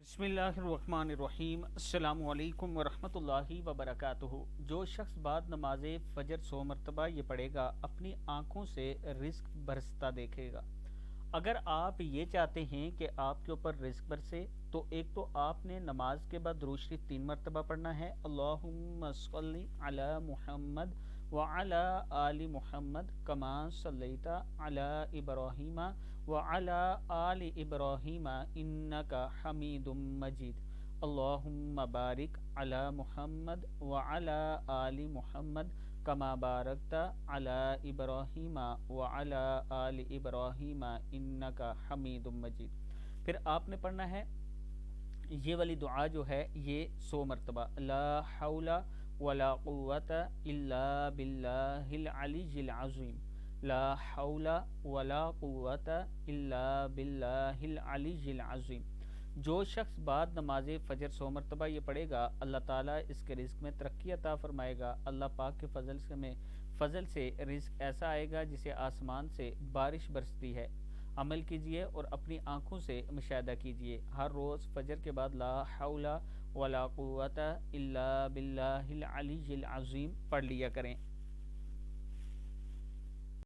بسم اللہ الرحمن الرحیم، السلام علیکم ورحمۃ اللہ وبرکاتہ۔ جو شخص بعد نماز فجر 100 مرتبہ یہ پڑھے گا اپنی آنکھوں سے رزق برستا دیکھے گا۔ اگر آپ یہ چاہتے ہیں کہ آپ کے اوپر رزق برسے تو ایک تو آپ نے نماز کے بعد درود شریف 3 مرتبہ پڑھنا ہے، اللہم صلی علی محمد وعلی آل محمد کما صلیت علی ابراہیم وعلی آل ابراہیم انک حمید مجید، اللہم بارک علی محمد وعلی آل محمد کما بارکت علی ابراہیم وعلی آل ابراہیم انک حمید مجید۔ پھر آپ نے پڑھنا ہے یہ والی دعا جو ہے یہ 100 مرتبہ، لا حول ولا قوت الا باللہ العلی العظیم، لا حول ولا قوت الا باللہ العلی العظیم۔ جو شخص بعد نماز فجر 100 مرتبہ یہ پڑھے گا اللہ تعالیٰ اس کے رزق میں ترقی عطا فرمائے گا۔ اللہ پاک کے فضل سے رزق ایسا آئے گا جسے آسمان سے بارش برستی ہے۔ عمل کیجئے اور اپنی آنکھوں سے مشاہدہ کیجئے۔ ہر روز فجر کے بعد لا حول ولا قوت الا باللہ العلی العظیم پڑھ لیا کریں۔